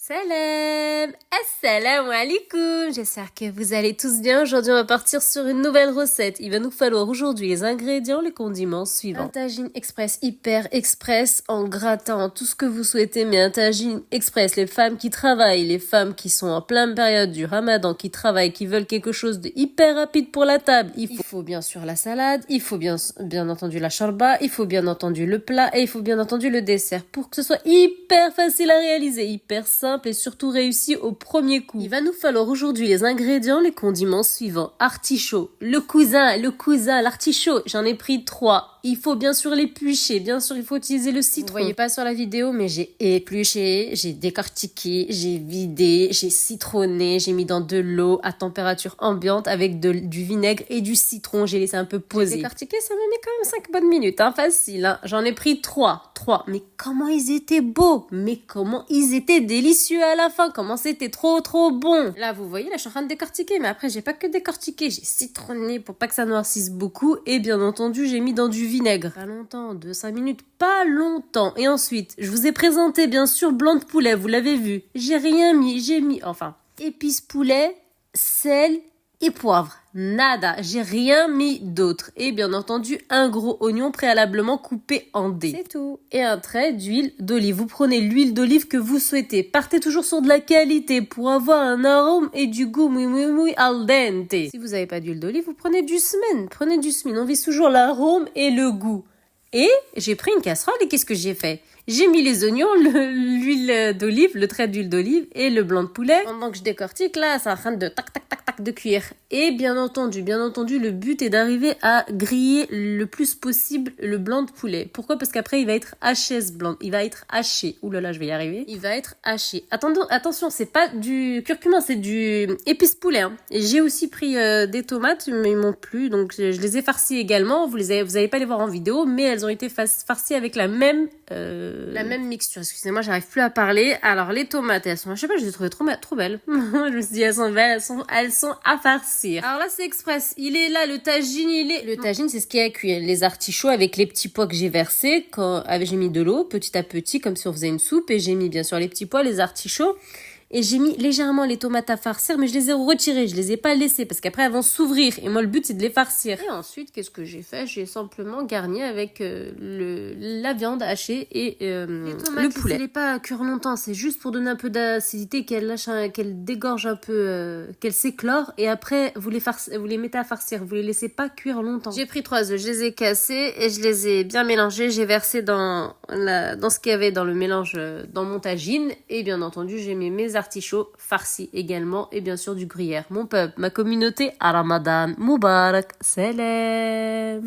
Salam, assalamu alaikum. J'espère que vous allez tous bien. Aujourd'hui, on va partir sur une nouvelle recette. Il va nous falloir aujourd'hui les ingrédients, les condiments suivants. Un tagine express, hyper express, en gratin, tout ce que vous souhaitez, mais un tagine express. Les femmes qui travaillent, les femmes qui sont en pleine période du ramadan, qui travaillent, qui veulent quelque chose de hyper rapide pour la table. Il faut bien sûr la salade, il faut bien entendu la shorba, il faut bien entendu le plat et il faut bien entendu le dessert pour que ce soit hyper facile à réaliser, hyper simple et surtout réussi au premier coup. Il va nous falloir aujourd'hui les ingrédients, les condiments suivants. Artichaut, le cousin, l'artichaut. J'en ai pris 3. Il faut bien sûr l'éplucher. Bien sûr, il faut utiliser le citron. Vous voyez pas sur la vidéo, mais j'ai épluché, j'ai décortiqué, j'ai vidé, j'ai citronné, j'ai mis dans de l'eau à température ambiante avec du vinaigre et du citron. J'ai laissé un peu poser. J'ai décortiqué, ça me met quand même 5 bonnes minutes, facile. J'en ai pris 3. Mais comment ils étaient beaux, mais comment ils étaient délicieux à la fin, comment c'était trop bon. Là, vous voyez, là, je suis en train de décortiquer, mais après, j'ai pas que décortiqué, j'ai citronné pour pas que ça noircisse beaucoup, et bien entendu, j'ai mis dans du vinaigre. Pas longtemps, 2-5 minutes, pas longtemps. Et ensuite, je vous ai présenté, bien sûr, blanc de poulet, vous l'avez vu. J'ai rien mis, épices poulet, sel et poivre. Nada, j'ai rien mis d'autre. Et bien entendu, un gros oignon préalablement coupé en dés. C'est tout. Et un trait d'huile d'olive. Vous prenez l'huile d'olive que vous souhaitez. Partez toujours sur de la qualité pour avoir un arôme et du goût muy al dente. Si vous n'avez pas d'huile d'olive, vous prenez du smen. On vise toujours l'arôme et le goût. Et j'ai pris une casserole et qu'est-ce que j'ai fait? J'ai mis les oignons, l'huile d'olive, le trait d'huile d'olive et le blanc de poulet. Pendant que je décortique, là, c'est en train de tac de cuire. Et bien entendu, le but est d'arriver à griller le plus possible le blanc de poulet. Pourquoi? Parce qu'après, il va être haché ce blanc. Il va être haché. Ouh là là, je vais y arriver. Il va être haché. Attention, c'est pas du curcuma, c'est du épice poulet. Et j'ai aussi pris des tomates, mais ils m'ont plu. Donc, je les ai farcies également. Vous allez pas les voir en vidéo, mais elles ont été farcies avec la même mixture. Excusez-moi, j'arrive plus à parler. Alors, les tomates, elles sont, je sais pas, je les ai trouvées trop belles. Je me suis dit, elles sont belles, elles sont à farcir. Alors là, c'est express. Il est là, le tagine, Le tagine, c'est ce qui est à cuire. Les artichauts avec les petits pois que j'ai versés, j'ai mis de l'eau, petit à petit, comme si on faisait une soupe, et j'ai mis, bien sûr, les petits pois, les artichauts. Et j'ai mis légèrement les tomates à farcir, mais je les ai retirées, je les ai pas laissées, parce qu'après elles vont s'ouvrir, et moi le but c'est de les farcir. Et ensuite, qu'est-ce que j'ai fait? J'ai simplement garni avec la viande hachée et les tomates, le poulet. Laissez-les pas cuire longtemps, c'est juste pour donner un peu d'acidité, qu'elle dégorge un peu, qu'elle s'éclore, et après vous les mettez à farcir, vous les laissez pas cuire longtemps. J'ai pris 3 œufs, je les ai cassés, et je les ai bien mélangés, j'ai versé dans ce qu'il y avait dans le mélange, dans mon tagine, et bien entendu j'ai mis mes artichauts farcis également et bien sûr du gruyère. Mon peuple, ma communauté, à Ramadan Moubarak, salam.